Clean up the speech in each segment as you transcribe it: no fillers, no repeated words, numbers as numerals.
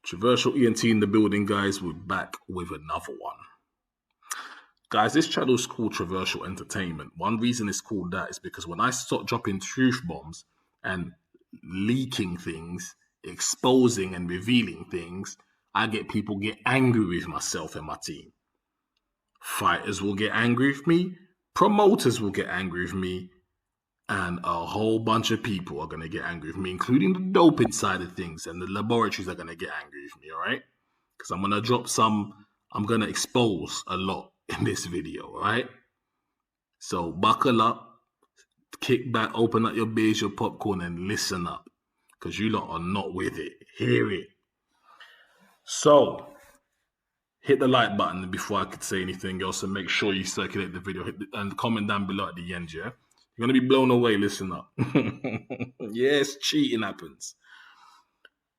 Controversial ENT in the building, guys. We're back with another one. Guys, this channel is called Controversial Entertainment. One reason it's called that is because when I start dropping truth bombs and leaking things, exposing and revealing things, I get people get angry with myself and my team. Fighters will get angry with me, promoters will get angry with me, and a whole bunch of people are going to get angry with me, including the doping side of things, and the laboratories are going to get angry with me, all right? Because I'm going to drop I'm going to expose a lot in this video, all right? So buckle up, kick back, open up your beers, your popcorn, and listen up, because you lot are not with it. Hear it. So hit the like button before I could say anything else, and make sure you circulate the video and comment down below at the end, yeah? You're going to be blown away. Listen up. Yes, cheating happens.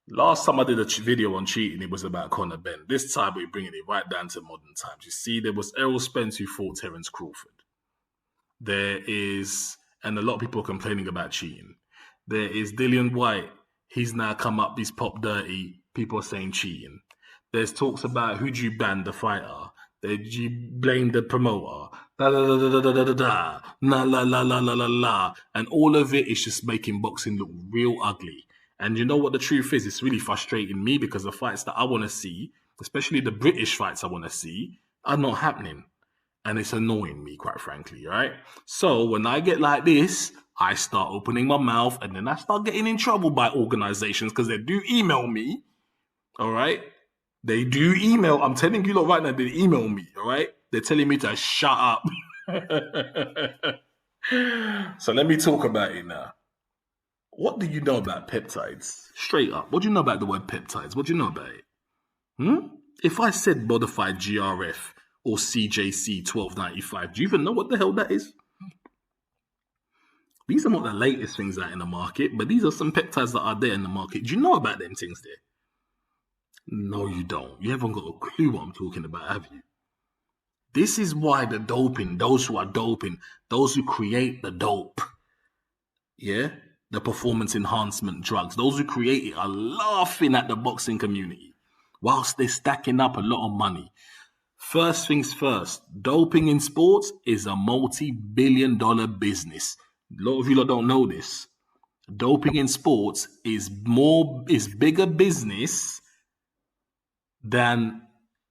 Last time I did a video on cheating, it was about Conor Benn. This time we're bringing it right down to modern times. You see, there was Errol Spence who fought Terence Crawford. There is, and a lot of people are complaining about cheating. There is Dillian Whyte. He's now come up, he's popped dirty. People are saying cheating. There's talks about who do you ban the fighter? Did you blame the promoter? Da da da da da da da da. La la la la la la la. And all of it is just making boxing look real ugly. And you know what the truth is? It's really frustrating me because the fights that I want to see, especially the British fights I want to see, are not happening. And it's annoying me, quite frankly, right? So when I get like this, I start opening my mouth and then I start getting in trouble by organizations because they do email me, all right? They do email. I'm telling you lot right now, they email me, all right? They're telling me to shut up. So let me talk about it now. What do you know about peptides? Straight up. What do you know about the word peptides? What do you know about it? If I said modified GRF or CJC 1295, do you even know what the hell that is? These are not the latest things out in the market, but these are some peptides that are there in the market. Do you know about them things there? No, you don't. You haven't got a clue what I'm talking about, have you? This is why the doping, those who are doping, those who create the dope, yeah, the performance enhancement drugs, those who create it are laughing at the boxing community whilst they're stacking up a lot of money. First things first, doping in sports is a multi-billion-dollar business. A lot of you don't know this. Doping in sports is bigger business than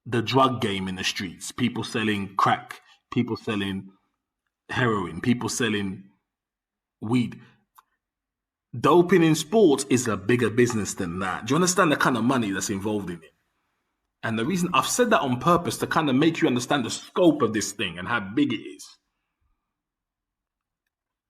the drug game in the streets. People selling crack, people selling heroin, people selling weed. Doping in sports is a bigger business than that. Do you understand the kind of money that's involved in it? And the reason I've said that on purpose to kind of make you understand the scope of this thing and how big it is.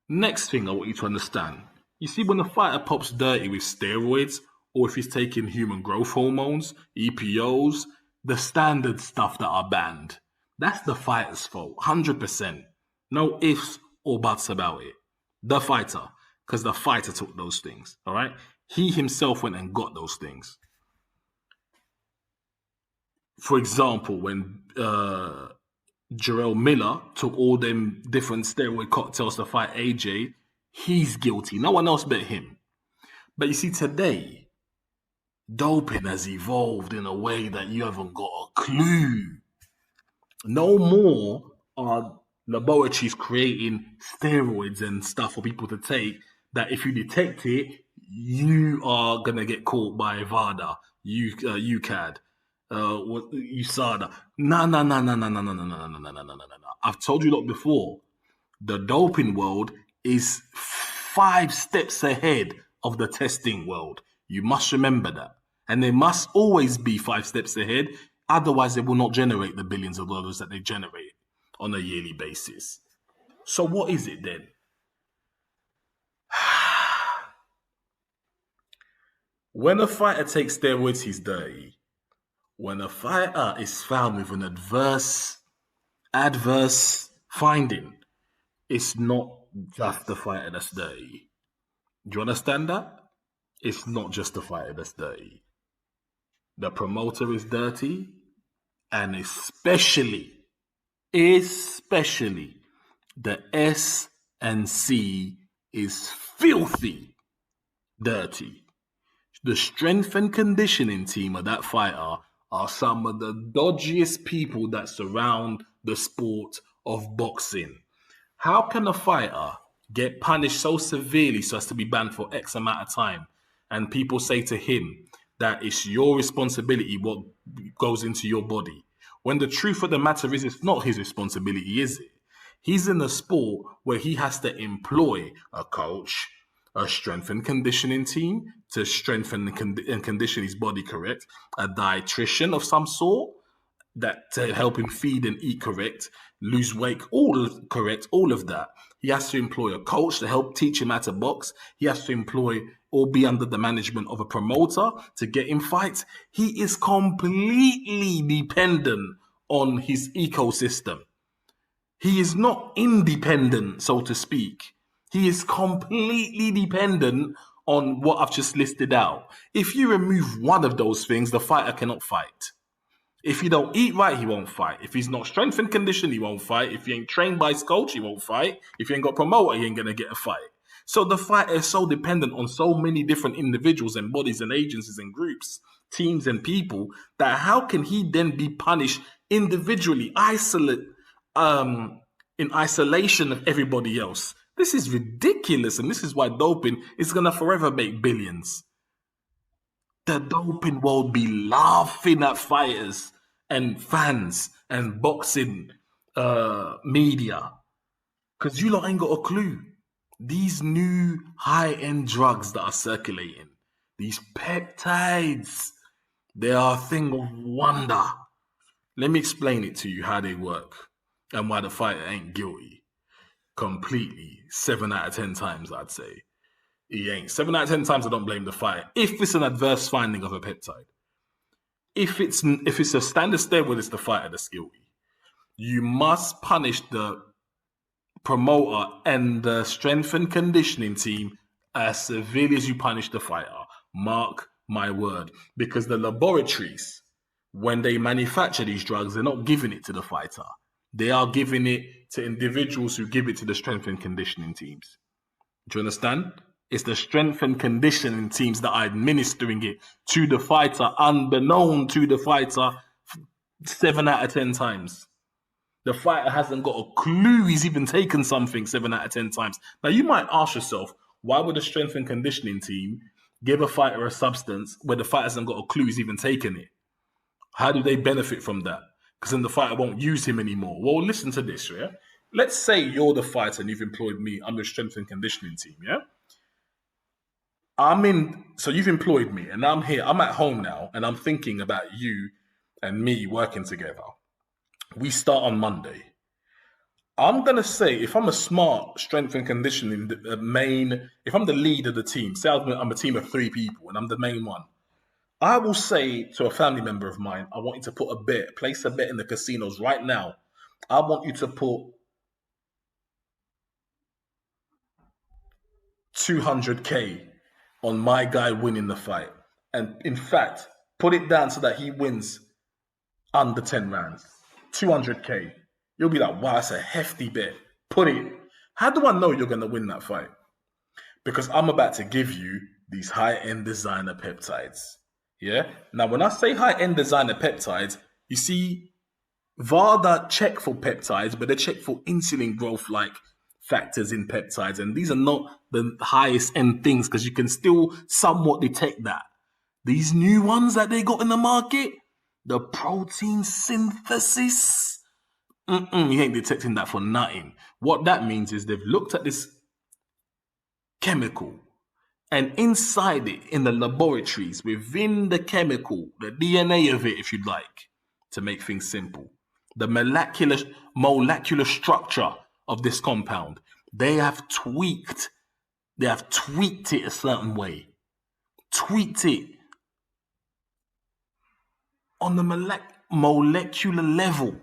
Next thing I want you to understand. You see, when a fighter pops dirty with steroids, or if he's taking human growth hormones, EPOs, the standard stuff that are banned, that's the fighter's fault, 100%. No ifs or buts about it. The fighter, because the fighter took those things, all right? He himself went and got those things. For example, when Jarrell Miller took all them different steroid cocktails to fight AJ, he's guilty. No one else but him. But you see, today, doping has evolved in a way that you haven't got a clue. No more are laboratories creating steroids and stuff for people to take that if you detect it, you are going to get caught by VADA, UCAD, USADA. No. I've told you lot before, the doping world is 5 steps ahead of the testing world. You must remember that. And they must always be 5 steps ahead. Otherwise, they will not generate the billions of dollars that they generate on a yearly basis. So what is it then? When a fighter takes steroids, he's dirty. When a fighter is found with an adverse finding, it's not just the fighter that's dirty. Do you understand that? It's not just the fighter that's dirty. The promoter is dirty, and especially the S&C is filthy dirty. The strength and conditioning team of that fighter are some of the dodgiest people that surround the sport of boxing. How can a fighter get punished so severely so as to be banned for X amount of time? And people say to him that it's your responsibility what goes into your body. When the truth of the matter is, it's not his responsibility, is it? He's in a sport where he has to employ a coach, a strength and conditioning team to strengthen and condition his body correct, a dietitian of some sort, that to help him feed and eat correct, lose weight, all of that. He has to employ a coach to help teach him how to box. He has to employ or be under the management of a promoter to get him fights. He is completely dependent on his ecosystem. He is not independent, so to speak. He is completely dependent on what I've just listed out. If you remove one of those things, the fighter cannot fight. If he don't eat right, he won't fight. If he's not strength and conditioned, he won't fight. If he ain't trained by his coach, he won't fight. If he ain't got promoter, he ain't gonna get a fight. So the fighter is so dependent on so many different individuals and bodies and agencies and groups, teams and people, that how can he then be punished individually, in isolation of everybody else? This is ridiculous, and this is why doping is gonna forever make billions. The doping world be laughing at fighters and fans and boxing media because you lot ain't got a clue. These new high-end drugs that are circulating, these peptides, they are a thing of wonder. Let me explain it to you how they work and why the fighter ain't guilty. Completely, 7 out of 10 times, I'd say. He ain't. 7 out of 10 times I don't blame the fighter. If it's an adverse finding of a peptide, if it's a standard steroid, it's the fighter that's guilty. You must punish the promoter and the strength and conditioning team as severely as you punish the fighter. Mark my word. Because the laboratories, when they manufacture these drugs, they're not giving it to the fighter. They are giving it to individuals who give it to the strength and conditioning teams. Do you understand? It's the strength and conditioning teams that are administering it to the fighter, unbeknown to the fighter, 7 out of 10 times. The fighter hasn't got a clue he's even taken something 7 out of 10 times. Now, you might ask yourself, why would the strength and conditioning team give a fighter a substance where the fighter hasn't got a clue he's even taken it? How do they benefit from that? Because then the fighter won't use him anymore. Well, listen to this, yeah? Let's say you're the fighter and you've employed me. I'm the strength and conditioning team, yeah? So you've employed me and I'm here. I'm at home now and I'm thinking about you and me working together. We start on Monday. I'm going to say, if I'm a smart strength and conditioning if I'm the lead of the team, say I'm a team of 3 people and I'm the main one, I will say to a family member of mine, I want you to place a bet in the casinos right now. I want you to put 200K on my guy winning the fight. And in fact, put it down so that he wins under 10 rounds. 200K. You'll be like, wow, that's a hefty bet. Put it. How do I know you're going to win that fight? Because I'm about to give you these high-end designer peptides. Yeah? Now, when I say high-end designer peptides, you see, VADA check for peptides, but they check for insulin growth-like factors in peptides. And these are not the highest end things because you can still somewhat detect that. These new ones that they got in the market, the protein synthesis, you ain't detecting that for nothing. What that means is they've looked at this chemical and inside it, in the laboratories, within the chemical, the DNA of it, if you'd like, to make things simple, the molecular structure of this compound, they have tweaked it a certain way. Tweaked it on the molecular level.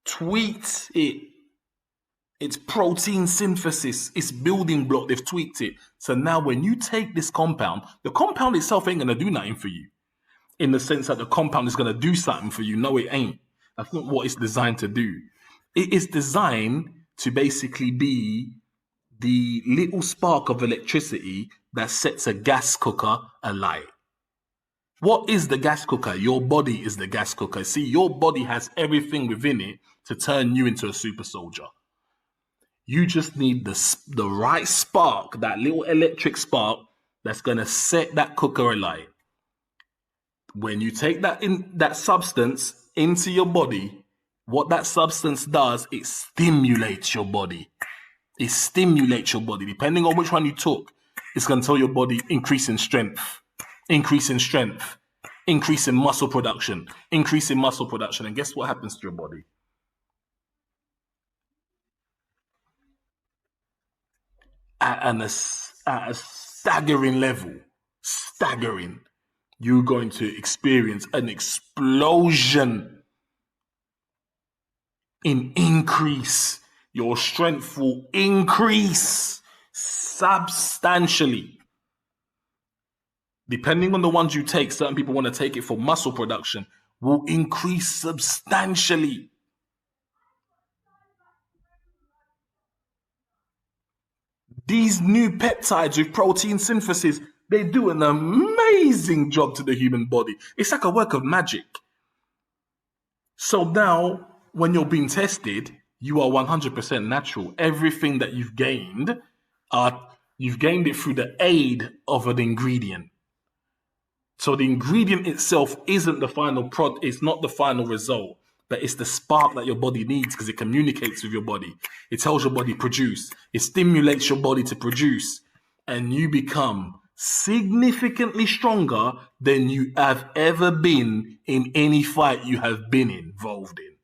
Tweaked it. It's protein synthesis. It's building block. They've tweaked it. So now when you take this compound, the compound itself ain't going to do nothing for you. In the sense that the compound is going to do something for you. No, it ain't. That's not what it's designed to do. It is designed to basically be the little spark of electricity that sets a gas cooker alight. What is the gas cooker? Your body is the gas cooker. See, your body has everything within it to turn you into a super soldier. You just need the right spark, that little electric spark that's going to set that cooker alight. When you take that substance into your body, what that substance does, it stimulates your body. It stimulates your body. Depending on which one you took, it's going to tell your body increase in strength, increase in strength, increase in muscle production, increase in muscle production. And guess what happens to your body? At a staggering level, you're going to experience an explosion in increase. Your strength will increase substantially. Depending on the ones you take, certain people want to take it for muscle production, will increase substantially. These new peptides with protein synthesis, they do an amazing job to the human body. It's like a work of magic. So now, when you're being tested, you are 100% natural. Everything that you've gained it through the aid of an ingredient. So the ingredient itself isn't the final product, it's not the final result, but it's the spark that your body needs because it communicates with your body. It tells your body produce. It stimulates your body to produce. And you become significantly stronger than you have ever been in any fight you have been involved in.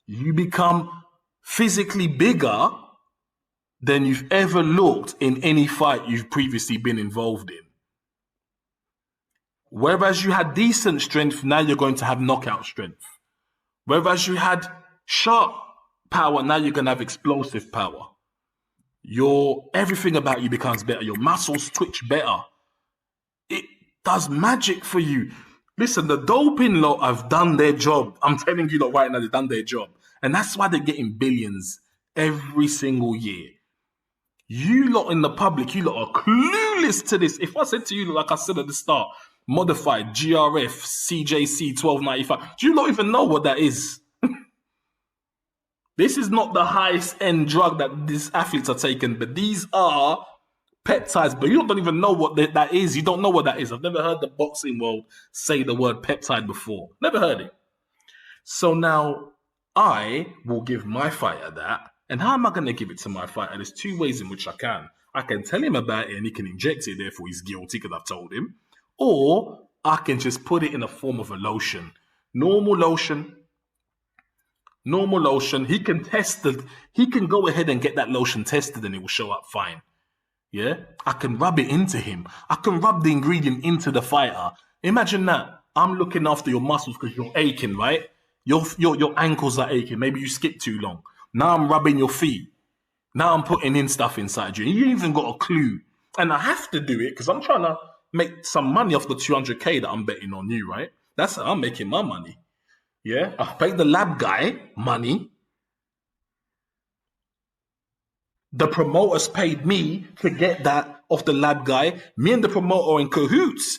You become physically bigger than you've ever looked in any fight you've previously been involved in. Whereas you had decent strength, now you're going to have knockout strength. Whereas you had sharp power, now you're going to have explosive power. Everything about you becomes better. Your muscles twitch better. It does magic for you. Listen, the doping lot have done their job. I'm telling you lot right now, they've done their job. And that's why they're getting billions every single year. You lot in the public, you lot are clueless to this. If I said to you, like I said at the start, modified GRF CJC 1295, do you not even know what that is? This is not the highest end drug that these athletes are taking, but these are peptides, but you don't even know what that is. You don't know what that is. I've never heard the boxing world say the word peptide before. Never heard it. So now I will give my fighter that. And how am I going to give it to my fighter? There's two ways in which I can. I can tell him about it and he can inject it, therefore he's guilty because I've told him. Or I can just put it in a form of a lotion. Normal lotion. He can he can go ahead and get that lotion tested and it will show up fine. Yeah? I can rub it into him. I can rub the ingredient into the fighter. Imagine that. I'm looking after your muscles because you're aching, right? Your ankles are aching. Maybe you skipped too long. Now I'm rubbing your feet. Now I'm putting in stuff inside you. You ain't even got a clue. And I have to do it because I'm trying to make some money off the 200K that I'm betting on you, right? That's how I'm making my money. Yeah? I pay the lab guy money. The promoters paid me to get that off the lab guy. Me and the promoter are in cahoots.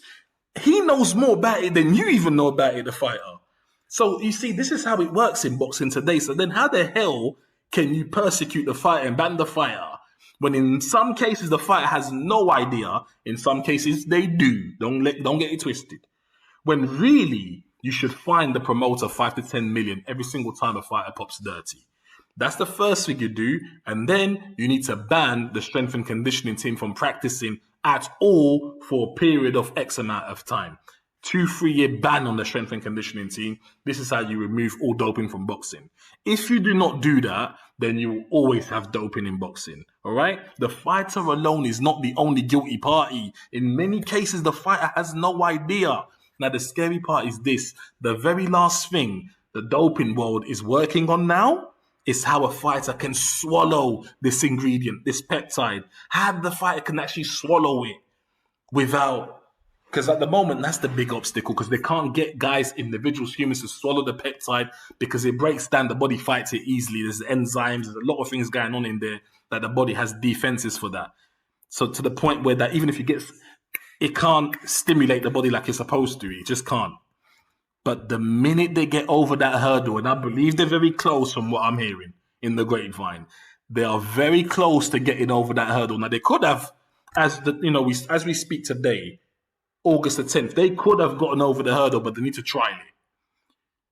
He knows more about it than you even know about it, the fighter. So you see, this is how it works in boxing today. So then how the hell can you persecute the fighter and ban the fighter when in some cases the fighter has no idea, in some cases they do. Don't get it twisted. When really you should fine the promoter 5 to 10 million every single time a fighter pops dirty. That's the first thing you do. And then you need to ban the strength and conditioning team from practicing at all for a period of X amount of time. 2-3 year ban on the strength and conditioning team. This is how you remove all doping from boxing. If you do not do that, then you will always have doping in boxing. All right? The fighter alone is not the only guilty party. In many cases, the fighter has no idea. Now, the scary part is this. The very last thing the doping world is working on now is how a fighter can swallow this ingredient, this peptide. How the fighter can actually swallow it without... Because at the moment, that's the big obstacle, because they can't get guys, individuals, humans to swallow the peptide because it breaks down, the body fights it easily. There's enzymes, there's a lot of things going on in there that the body has defenses for that. So to the point where that even if it can't stimulate the body like it's supposed to. It just can't. But the minute they get over that hurdle, and I believe they're very close from what I'm hearing in the grapevine, they are very close to getting over that hurdle. Now they could have, as we speak today, August the 10th, they could have gotten over the hurdle, but they need to try it.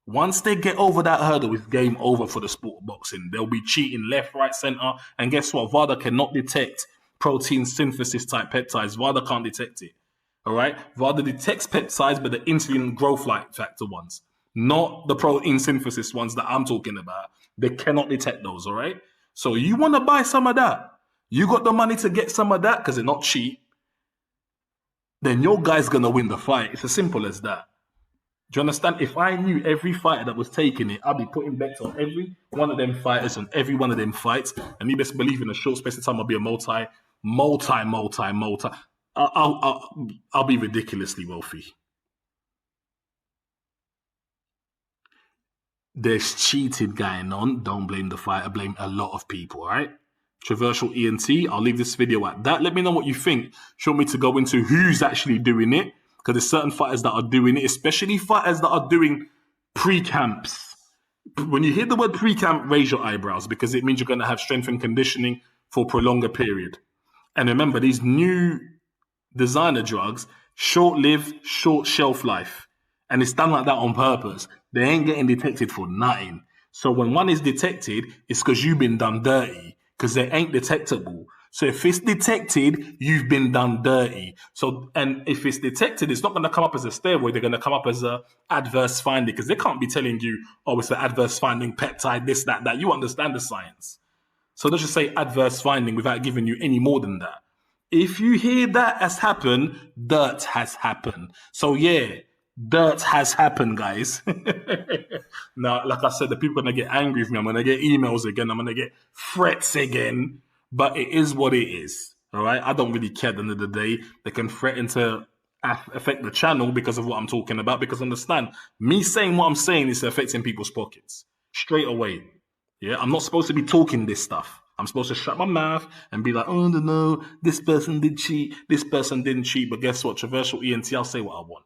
Once they get over that hurdle, it's game over for the sport of boxing. They'll be cheating left, right, center. And guess what? VADA cannot detect protein synthesis type peptides. VADA can't detect it. All right? VADA detects peptides, but the insulin growth factor ones, not the protein synthesis ones that I'm talking about. They cannot detect those. All right? So you want to buy some of that? You got the money to get some of that because they're not cheap. Then your guy's going to win the fight. It's as simple as that. Do you understand? If I knew every fighter that was taking it, I'd be putting bets on every one of them fighters and every one of them fights. And you best believe in a short space of time, I'll be a multi. I'll be ridiculously wealthy. There's cheating going on. Don't blame the fighter. Blame a lot of people, all right? Traversal ENT. I'll leave this video at that. Let me know what you think. Show me to go into who's actually doing it. Because there's certain fighters that are doing it, especially fighters that are doing pre-camps. When you hear the word pre-camp, raise your eyebrows because it means you're going to have strength and conditioning for a prolonged period. And remember, these new designer drugs, short-lived, short shelf life. And it's done like that on purpose. They ain't getting detected for nothing. So when one is detected, it's because you've been done dirty because they ain't detectable. So if it's detected, you've been done dirty. So, and if it's detected, it's not going to come up as a steroid. They're going to come up as a adverse finding because they can't be telling you, oh, it's an adverse finding, peptide, this, that. You understand the science. So let's just say adverse finding without giving you any more than that. If you hear that has happened, dirt has happened. So yeah, dirt has happened, guys. Now, like I said, the people are going to get angry with me. I'm going to get emails again. I'm going to get threats again. But it is what it is, all right? I don't really care at the end of the day. They can threaten to affect the channel because of what I'm talking about. Because understand, me saying what I'm saying is affecting people's pockets straight away. Yeah, I'm not supposed to be talking this stuff. I'm supposed to shut my mouth and be like, oh, no, this person did cheat, this person didn't cheat. But guess what? Traversal ENT, I'll say what I want.